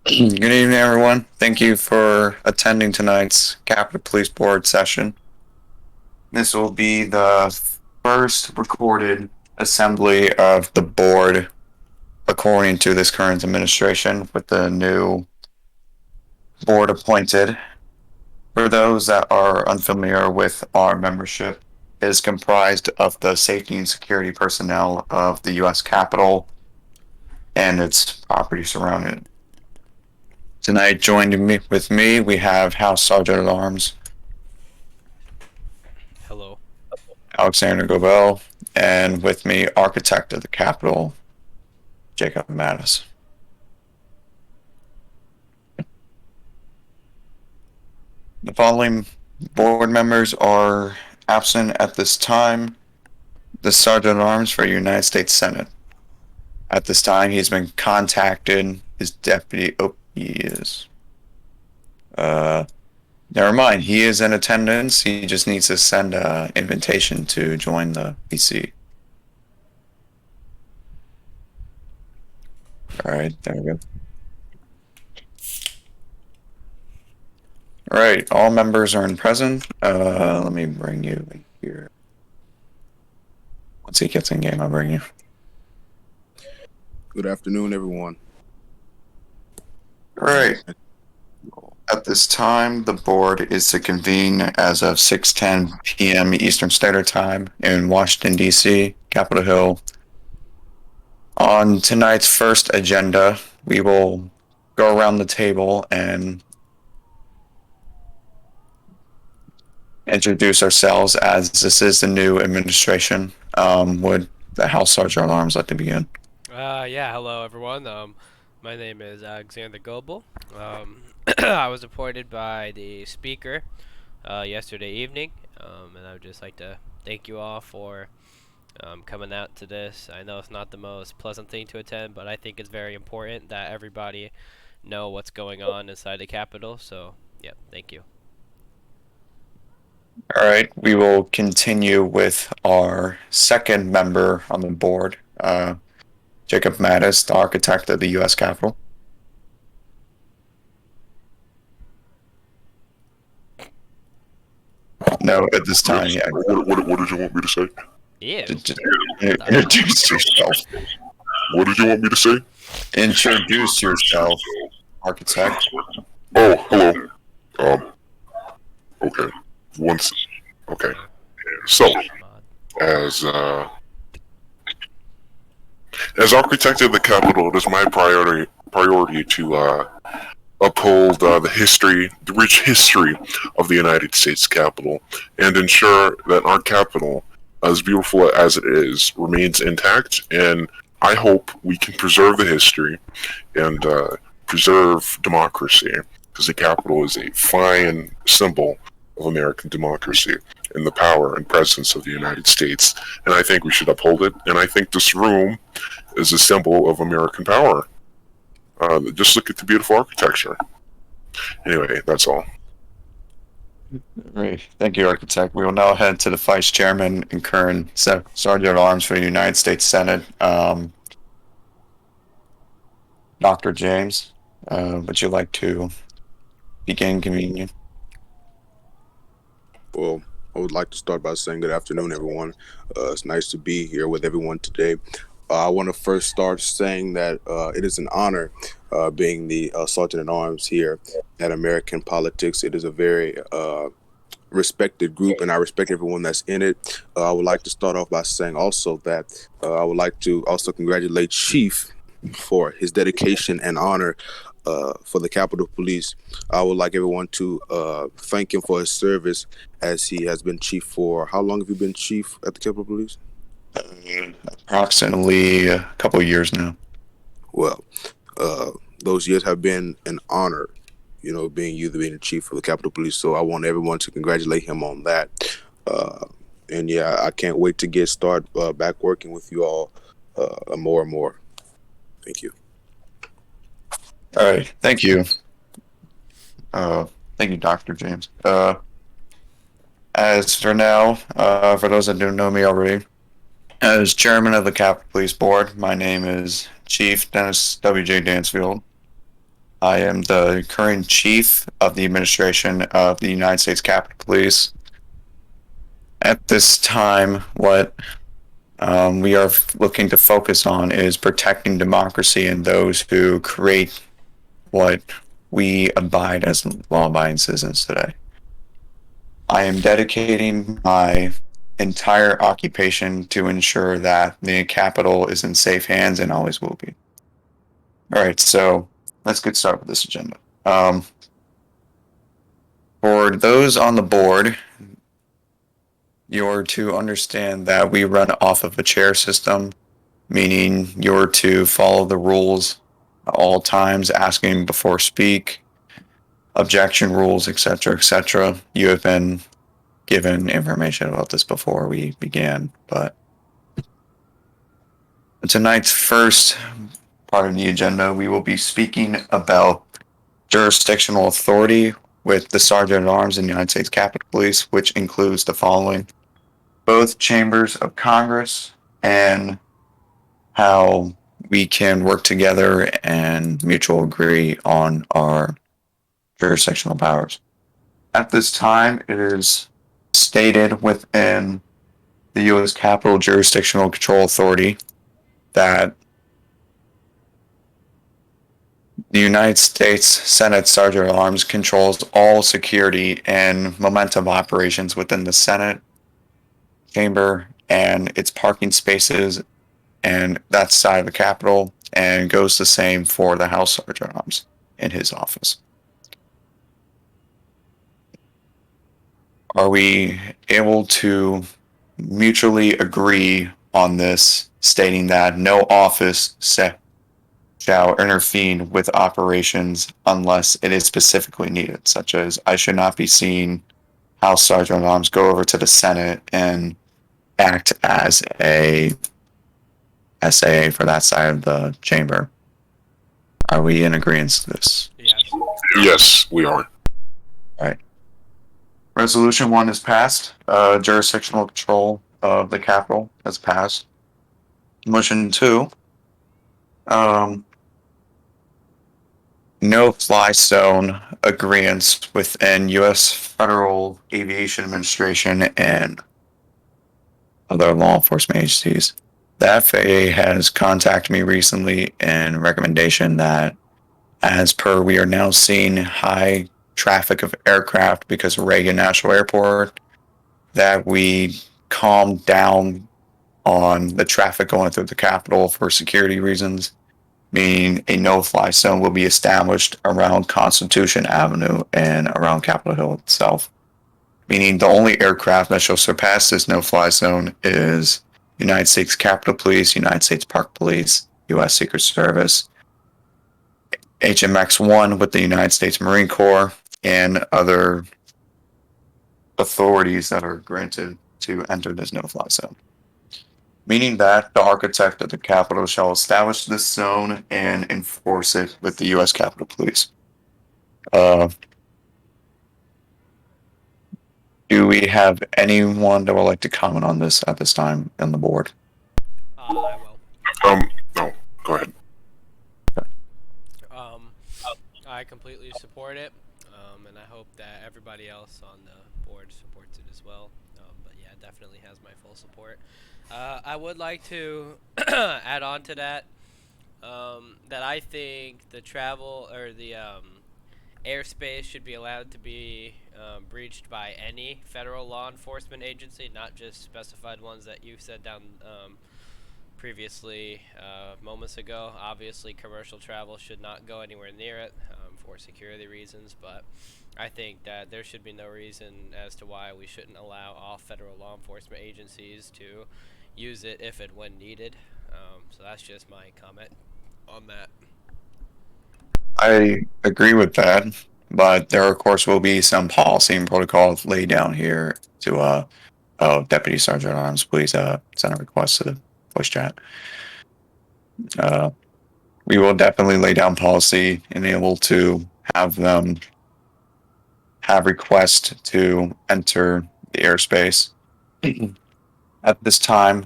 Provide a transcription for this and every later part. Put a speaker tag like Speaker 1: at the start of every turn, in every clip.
Speaker 1: Good evening, everyone. Thank you for attending tonight's Capitol Police Board session. This will be the first recorded assembly of the board according to this current administration with the new board appointed. For those that are unfamiliar with our membership, it is comprised of the safety and security personnel of the U.S. Capitol and its property surrounding it. Tonight, with me, we have House Sergeant at Arms
Speaker 2: Hello.
Speaker 1: Alexander Gobel, and with me, Architect of the Capitol, Jacob Mattis. The following board members are absent at this time. The Sergeant at Arms for United States Senate. At this time, he's been contacted. His deputy. Oh, he is. Never mind. He is in attendance. He just needs to send an invitation to join the PC. All right, there we go. All right, all members are in present. Let me bring you in here. Once he gets in game, I'll bring you.
Speaker 3: Good afternoon, everyone.
Speaker 1: All right. At this time, the board is to convene as of 6:10 p.m. Eastern Standard Time in Washington, D.C., Capitol Hill. On tonight's first agenda, we will go around the table and introduce ourselves as this is the new administration. Would the House Sergeant at Arms like to begin?
Speaker 2: Yeah, hello everyone. My name is Alexander Goebel. I was appointed by the speaker yesterday evening, and I would just like to thank you all for coming out to this. I know it's not the most pleasant thing to attend, but I think it's very important that everybody know what's going on inside the Capitol. So, yeah, thank you.
Speaker 1: All right, we will continue with our second member on the board, Jacob Mattis, the architect of the U.S. Capitol. No, at this time, yeah.
Speaker 4: What did you want me to say?
Speaker 2: Yeah.
Speaker 1: Just introduce yourself.
Speaker 4: What did you want me to say?
Speaker 1: Introduce yourself, architect.
Speaker 4: Oh, hello. Okay. Once. Okay. So, as architect of the Capitol, it is my priority to uphold the rich history of the United States Capitol, and ensure that our Capitol, as beautiful as it is, remains intact. And I hope we can preserve the history and preserve democracy, because the Capitol is a fine symbol of American democracy and the power and presence of the United States. And I think we should uphold it. And I think this room is a symbol of American power. Just look at the beautiful architecture. Anyway, that's all.
Speaker 1: Great. Thank you, architect. We will now head to the vice chairman and current sergeant at arms for the United States Senate, Dr. James. Would you like to begin convening?
Speaker 3: Well, I would like to start by saying good afternoon, everyone. It's nice to be here with everyone today. I want to first start saying that it is an honor being the Sergeant at Arms here at American Politics. It is a very respected group, and I respect everyone that's in it. I would like to start off by saying also that I would like to also congratulate Chief for his dedication and honor for the Capitol Police. I would like everyone to thank him for his service, as he has been chief for, how long have you been chief at the Capitol Police?
Speaker 1: Approximately a couple of years now.
Speaker 3: Well, those years have been an honor, being the chief of the Capitol Police. So I want everyone to congratulate him on that. And yeah, I can't wait to get started back working with you all more and more. Thank you.
Speaker 1: All right. Thank you. Thank you, Dr. James. As for now, for those that don't know me already, as chairman of the Capitol Police Board, my name is Chief Dennis W.J. Dansfield. I am the current chief of the administration of the United States Capitol Police. At this time, what we are looking to focus on is protecting democracy and those who create what we abide as law-abiding citizens today. I am dedicating my entire occupation to ensure that the Capitol is in safe hands and always will be. All right, so let's get started with this agenda. For those on the board, you're to understand that we run off of a chair system, meaning you're to follow the rules at all times, asking before speak, objection rules, etc., etc. You have been given information about this before we began, but tonight's first part of the agenda, we will be speaking about jurisdictional authority with the Sergeant at Arms in the United States Capitol Police, which includes the following: both chambers of Congress and how we can work together and mutual agree on our jurisdictional powers. At this time, it is stated within the U.S. Capitol Jurisdictional Control Authority that the United States Senate Sergeant at Arms controls all security and momentum operations within the Senate chamber and its parking spaces and that side of the Capitol, and goes the same for the House Sergeant at Arms in his office. Are we able to mutually agree on this, stating that no office shall intervene with operations unless it is specifically needed, such as I should not be seeing House Sergeant at Arms go over to the Senate and act as a SAA for that side of the chamber. Are we in agreement to this?
Speaker 2: Yes.
Speaker 4: Yes, we are.
Speaker 1: Resolution 1 is passed. Jurisdictional control of the Capitol has passed. Motion 2. No-fly zone agreements within U.S. Federal Aviation Administration and other law enforcement agencies. The FAA has contacted me recently in recommendation that, as per, we are now seeing high traffic of aircraft because of Reagan National Airport, that we calm down on the traffic going through the Capitol for security reasons, meaning a no-fly zone will be established around Constitution Avenue and around Capitol Hill itself, meaning the only aircraft that shall surpass this no-fly zone is United States Capitol Police, United States Park Police, U.S. Secret Service, HMX-1 with the United States Marine Corps, and other authorities that are granted to enter this no-fly zone. Meaning that the architect of the Capitol shall establish this zone and enforce it with the U.S. Capitol Police. Do we have anyone that would like to comment on this at this time on the board?
Speaker 2: I will.
Speaker 4: No, go ahead.
Speaker 2: I completely support it, and I hope that everybody else on the board supports it as well. But yeah, it definitely has my full support. I would like to add on to that, that I think the travel or the airspace should be allowed to be breached by any federal law enforcement agency, not just specified ones that you said down previously moments ago. Obviously, commercial travel should not go anywhere near it for security reasons, but I think that there should be no reason as to why we shouldn't allow all federal law enforcement agencies to use it if and when needed. So that's just my comment on that.
Speaker 1: I agree with that, but there, of course, will be some policy and protocols laid down here to, Deputy Sergeant at Arms, please send a request to the voice chat. We will definitely lay down policy and able to have them have requests to enter the airspace. At this time,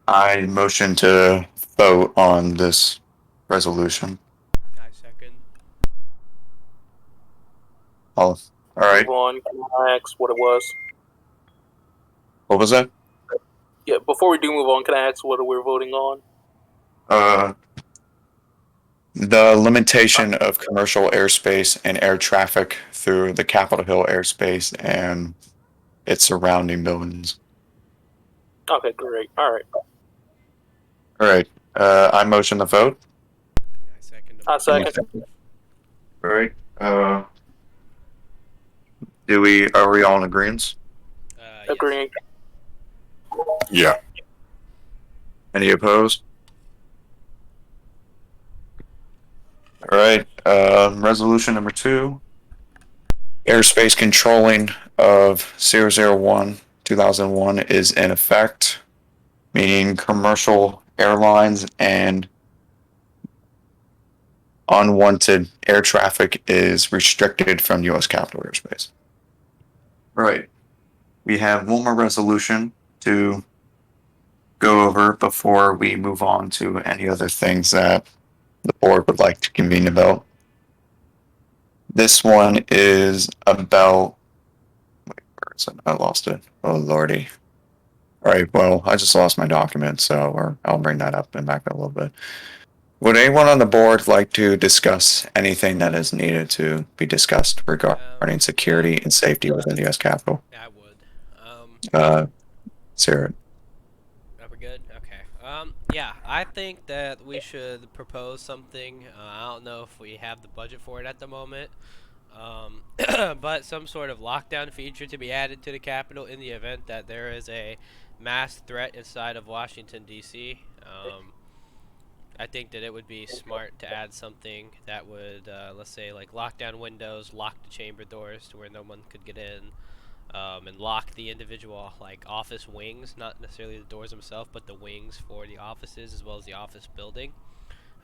Speaker 1: I motion to vote on this resolution.
Speaker 2: I second.
Speaker 1: All right.
Speaker 5: Move on. Can I ask what it was?
Speaker 1: What was that?
Speaker 5: Yeah, before we do move on, can I ask what we're voting on?
Speaker 1: The limitation of commercial airspace and air traffic through the Capitol Hill airspace and its surrounding buildings.
Speaker 5: Okay, great. All right.
Speaker 1: All right. I motion the vote.
Speaker 2: I second.
Speaker 5: I second.
Speaker 1: All right. Are we all in agreement?
Speaker 2: Yes.
Speaker 5: Agreeing.
Speaker 4: Yeah.
Speaker 1: Any opposed? All right. Resolution number 2. Airspace controlling of 001/2001 is in effect, meaning commercial airlines and unwanted air traffic is restricted from U.S. Capitol airspace. Right. We have one more resolution to go over before we move on to any other things that the board would like to convene about. This one is about. Wait, where is it? I lost it. Oh, lordy. All right. Well, I just lost my document, so I'll bring that up and back up a little bit. Would anyone on the board like to discuss anything that is needed to be discussed regarding security and safety within the U.S. Capitol?
Speaker 2: I would.
Speaker 1: Sarah.
Speaker 2: Are we good? Okay. Yeah, I think that we should propose something. I don't know if we have the budget for it at the moment. But some sort of lockdown feature to be added to the Capitol in the event that there is a mass threat inside of Washington, D.C. I think that it would be smart to add something that would, let's say, like lock down windows, lock the chamber doors to where no one could get in, and lock the individual like office wings, not necessarily the doors themselves, but the wings for the offices as well as the office building.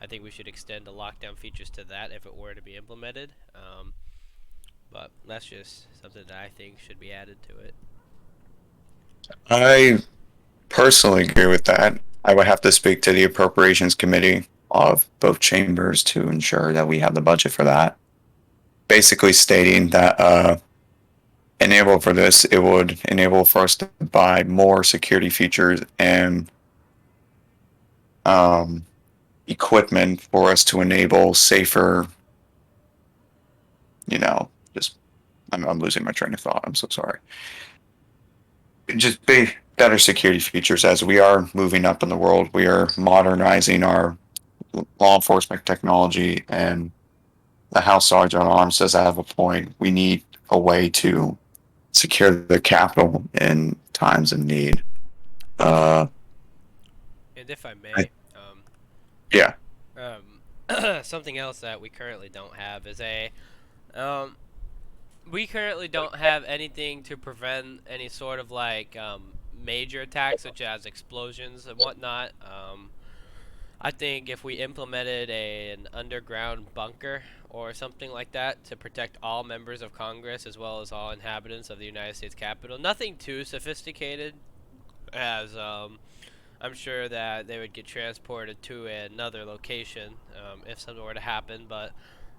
Speaker 2: I think we should extend the lockdown features to that if it were to be implemented. But that's just something that I think should be added to it.
Speaker 1: I personally agree with that. I would have to speak to the appropriations committee of both chambers to ensure that we have the budget for that. Basically stating that enable for this, it would enable for us to buy more security features and equipment for us to enable safer, just I'm losing my train of thought. I'm so sorry. Just better security features as we are moving up in the world. We are modernizing our law enforcement technology, and the House Sergeant at Arms does have a point. We need a way to secure the Capitol in times of need.
Speaker 2: And if I may,
Speaker 1: Yeah.
Speaker 2: something else that we currently don't have is we currently don't have anything to prevent any sort of like major attacks such as explosions and whatnot. I think if we implemented an underground bunker or something like that to protect all members of Congress as well as all inhabitants of the United States Capitol, nothing too sophisticated, as I'm sure that they would get transported to another location if something were to happen, but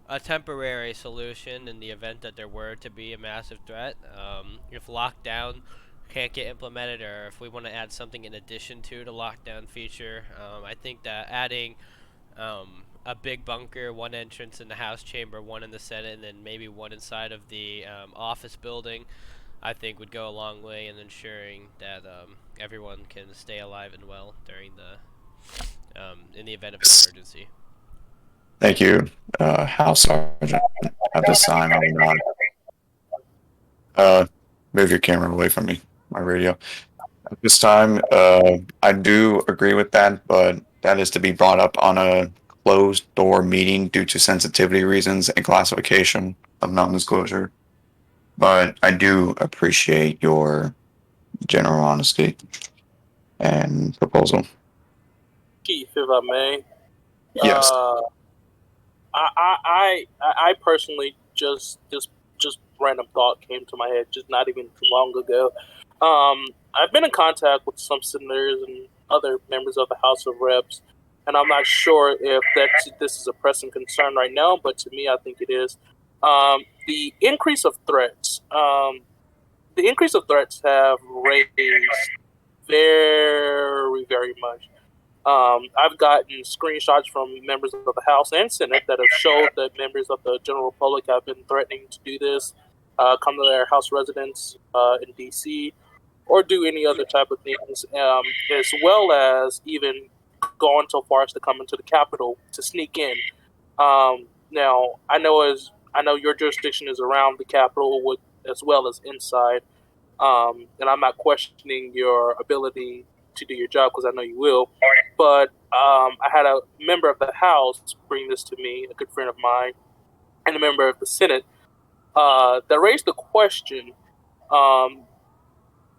Speaker 2: a temporary solution in the event that there were to be a massive threat. If lockdown can't get implemented, or if we want to add something in addition to the lockdown feature, I think that adding a big bunker, one entrance in the House chamber, one in the Senate, and then maybe one inside of the office building, I think would go a long way in ensuring that everyone can stay alive and well during in the event of an emergency.
Speaker 1: Thank you, House Sergeant. At this time, I will not move your camera away from me, my radio. At this time, I do agree with that, but that is to be brought up on a closed door meeting due to sensitivity reasons and classification of non-disclosure. But I do appreciate your general honesty and proposal.
Speaker 5: Keith, if I may.
Speaker 1: Yes.
Speaker 5: I personally just random thought came to my head just not even too long ago. I've been in contact with some senators and other members of the House of Reps and I'm not sure if this is a pressing concern right now, but to me, I think it is. The increase of threats. The increase of threats have raised very, very much. I've gotten screenshots from members of the House and Senate that have showed that members of the general public have been threatening to do this, come to their House residence in D.C., or do any other type of things, as well as even going so far as to come into the Capitol to sneak in. Now, I know your jurisdiction is around the Capitol, as well as inside, and I'm not questioning your ability to do your job because I know you will. But I had a member of the House bring this to me, a good friend of mine, and a member of the Senate that raised the question.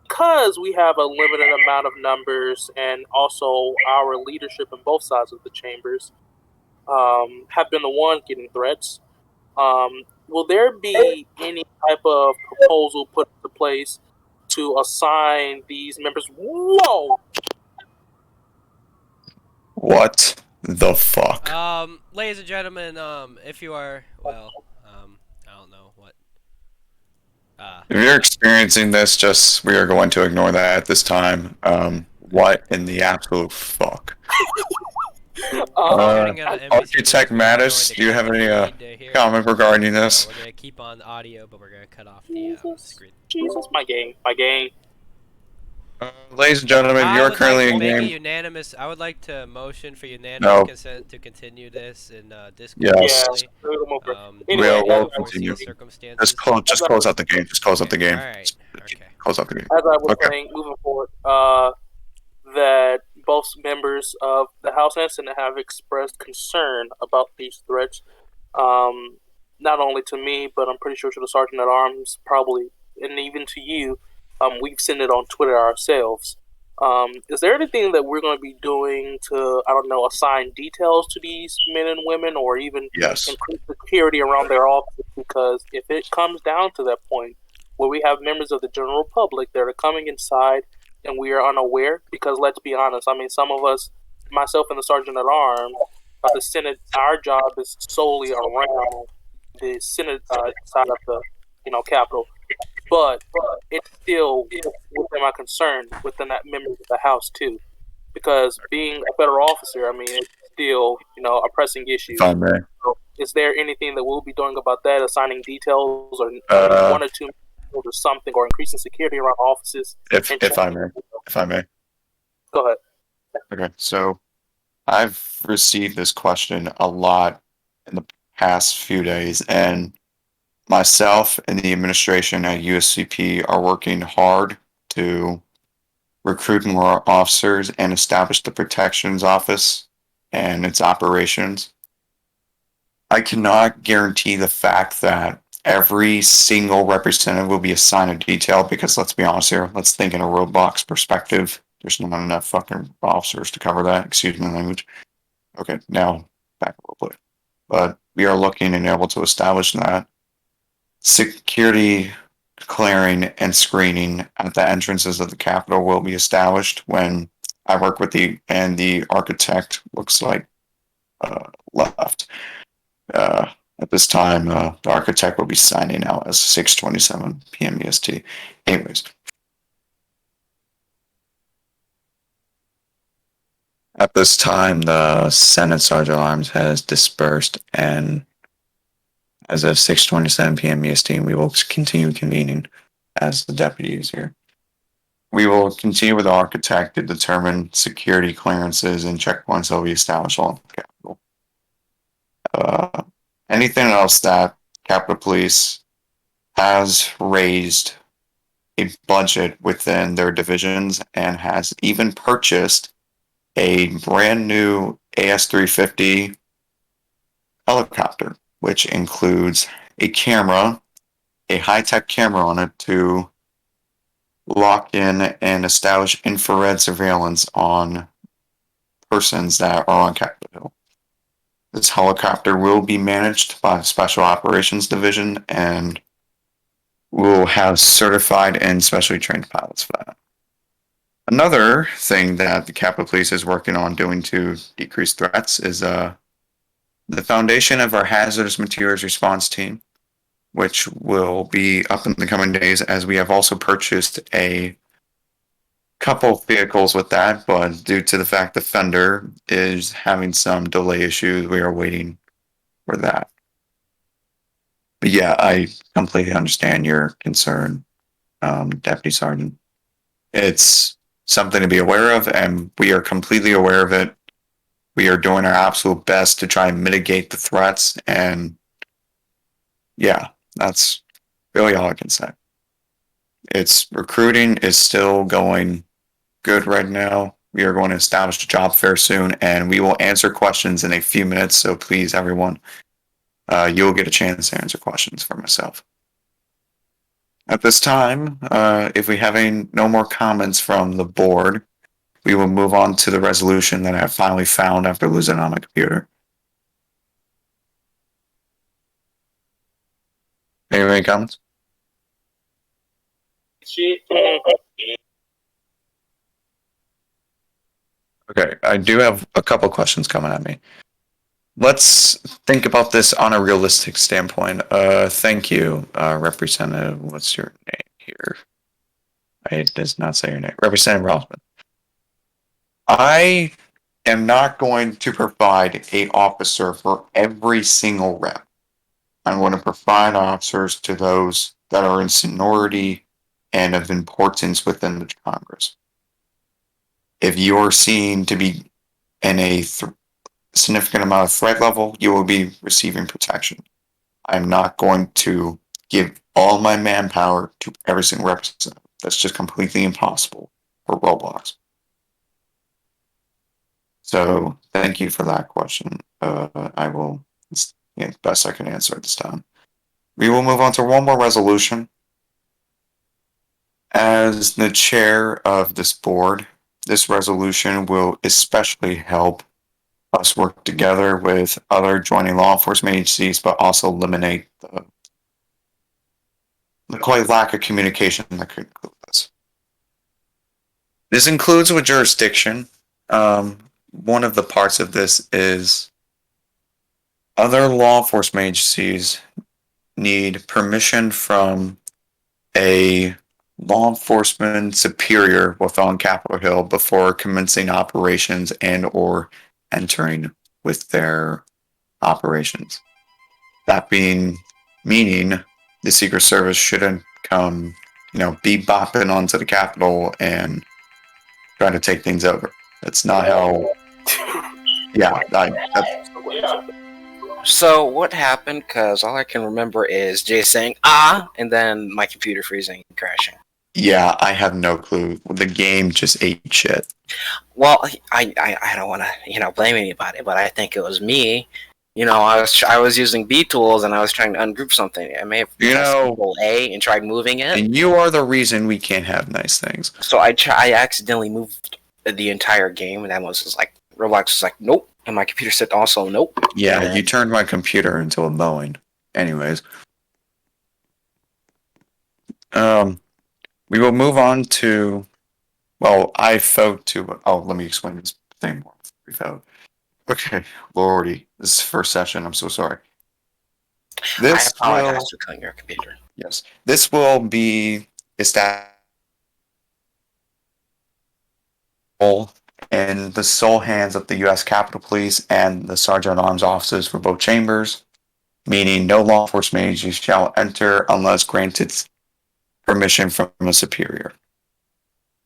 Speaker 5: Because we have a limited amount of numbers, and also our leadership in both sides of the chambers have been the ones getting threats. Will there be any type of proposal put into place to assign these members? Whoa!
Speaker 1: What the fuck?
Speaker 2: Ladies and gentlemen, if you are, well, I don't know what.
Speaker 1: If you're experiencing this, we are going to ignore that at this time. What in the absolute fuck? Architect Mattis, do you have any comment regarding this?
Speaker 2: We're gonna keep on audio, but we're gonna cut off the screen.
Speaker 5: Jesus, my game.
Speaker 1: Ladies and gentlemen, you're currently in game.
Speaker 2: Unanimous. I would like to motion for unanimous consent to continue this in Discord.
Speaker 1: Yes. We'll continue. Just close out the game. Just close out the game.
Speaker 2: Alright. Okay.
Speaker 1: Close out the game.
Speaker 5: As I was saying, moving forward, that both members of the House and Senate have expressed concern about these threats. Not only to me, but I'm pretty sure to the Sergeant at Arms, probably, and even to you. We've seen it on Twitter ourselves. Is there anything that we're going to be doing to, I don't know, assign details to these men and women, or even increase security around their offices? Because if it comes down to that point where we have members of the general public that are coming inside and we are unaware, because let's be honest, I mean, some of us, myself and the Sergeant at Arms, the Senate, our job is solely around the Senate side of the Capitol. But it's still within my concern within that member of the House too, because being a federal officer, I mean, it's still a pressing issue.
Speaker 1: Fine, man.
Speaker 5: So is there anything that we'll be doing about that? Assigning details, or one or two, or something, or increasing security around offices?
Speaker 1: If I may.
Speaker 5: Go ahead.
Speaker 1: Okay, so I've received this question a lot in the past few days, and myself and the administration at USCP are working hard to recruit more officers and establish the Protections Office and its operations. I cannot guarantee the fact that every single representative will be assigned a detail, because let's be honest here, let's think in a Roblox perspective. There's not enough fucking officers to cover that. Excuse my language. Okay, now back to roleplay. But we are looking and able to establish that security clearing and screening at the entrances of the Capitol will be established when I work with the architect looks like left. At this time, the architect will be signing out as 6:27 p.m. EST. Anyways. At this time, the Senate Sergeant at Arms has dispersed, and as of 6:27 p.m. EST, we will continue convening as the deputies here. We will continue with the architect to determine security clearances and checkpoints that will be established on the Capitol. Anything else that Capitol Police has raised a budget within their divisions and has even purchased a brand new AS-350 helicopter, which includes a camera, a high-tech camera on it to lock in and establish infrared surveillance on persons that are on Capitol Hill. This helicopter will be managed by the Special Operations Division and will have certified and specially trained pilots for that. Another thing that the Capitol Police is working on doing to decrease threats is the foundation of our hazardous materials response team, which will be up in the coming days, as we have also purchased a couple vehicles with that, but due to the fact the Fender is having some delay issues, we are waiting for that. But yeah, I completely understand your concern, Deputy Sergeant. It's something to be aware of, and we are completely aware of it. We are doing our absolute best to try and mitigate the threats, and yeah, that's really all I can say. It's recruiting is still going good right now. We are going to establish a job fair soon, and we will answer questions in a few minutes. So please, everyone, you'll get a chance to answer questions for myself. At this time, if we have no more comments from the board, we will move on to the resolution that I finally found after losing it on my computer. Any comments? Okay, I do have a couple questions coming at me. Let's think about this on a realistic standpoint. Thank you, Representative. What's your name here? It does not say your name. Representative Rossman. I am not going to provide a officer for every single rep. I'm going to provide officers to those that are in seniority and of importance within the Congress. If you are seen to be in a significant amount of threat level, you will be receiving protection. I'm not going to give all my manpower to every single representative. That's just completely impossible for Roblox. So thank you for that question. I will, best I can answer at this time. We will move on to one more resolution. As the chair of this board, this resolution will especially help us work together with other joining law enforcement agencies, but also eliminate the quite lack of communication that could include this. This includes with jurisdiction. One of the parts of this is other law enforcement agencies need permission from a law enforcement superior within Capitol Hill before commencing operations and or entering with their operations. That being meaning the Secret Service shouldn't come, be bopping onto the Capitol and try to take things over. That's not how. Yeah,
Speaker 6: So what happened? Because all I can remember is Jay saying "ah" and then my computer freezing and crashing.
Speaker 1: Yeah, I have no clue. The game just ate shit.
Speaker 6: Well, I don't want to blame anybody, but I think it was me. I was using B tools and I was trying to ungroup something. I may have pressed Control A and tried moving it.
Speaker 1: And you are the reason we can't have nice things.
Speaker 6: So I accidentally moved the entire game, and that was like Roblox was like nope, and my computer said also nope.
Speaker 1: Yeah, you turned my computer into a Boeing. Anyways, we will move on to. Well, I vote to. Oh, let me explain this thing more. We vote. Okay, Lordy, this is first session. I'm so sorry.
Speaker 6: I apologize for killing your computer.
Speaker 1: Yes, this will be established in the sole hands of the U.S. Capitol Police and the Sergeant at Arms officers for both chambers, meaning no law enforcement agency shall enter unless granted permission from a superior.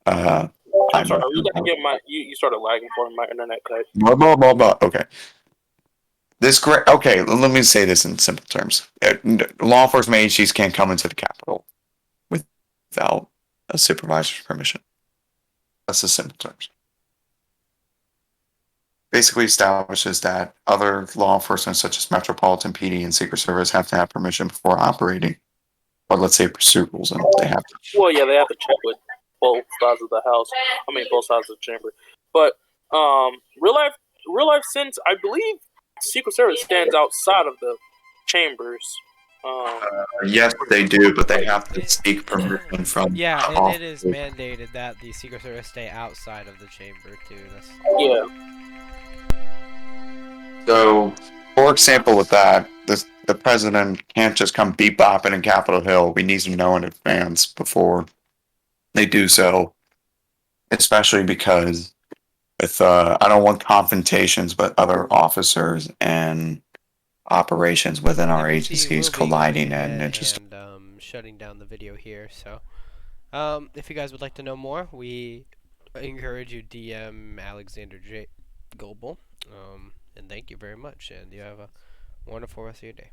Speaker 5: I'm sorry, are you gonna get my? You started lagging for my internet cut.
Speaker 1: Okay. Okay, let me say this in simple terms. Law enforcement agencies can't come into the Capitol without a supervisor's permission. That's the simple terms. Basically establishes that other law enforcement such as Metropolitan PD and Secret Service have to have permission before operating. Or let's say pursuit rules, and they have to.
Speaker 5: Well, yeah, they have to check with both sides of the house. I mean, both sides of the chamber. But real life, since I believe Secret Service stands outside of the chambers,
Speaker 1: Yes, they do, but they have to seek permission from.
Speaker 2: Yeah, and
Speaker 1: all-
Speaker 2: it is mandated that the Secret Service stay outside of the chamber too. That's
Speaker 5: Yeah.
Speaker 1: So, for example, with that, the president can't just come bebopping in Capitol Hill. We need to know in advance before they do so, especially because with I don't want confrontations with other officers and operations within our
Speaker 2: NBC
Speaker 1: agencies
Speaker 2: will be going
Speaker 1: colliding, and
Speaker 2: ahead
Speaker 1: it just
Speaker 2: and shutting down the video here. So, if you guys would like to know more, we encourage you DM Alexander J. Goebel. And thank you very much, and you have a wonderful rest of your day.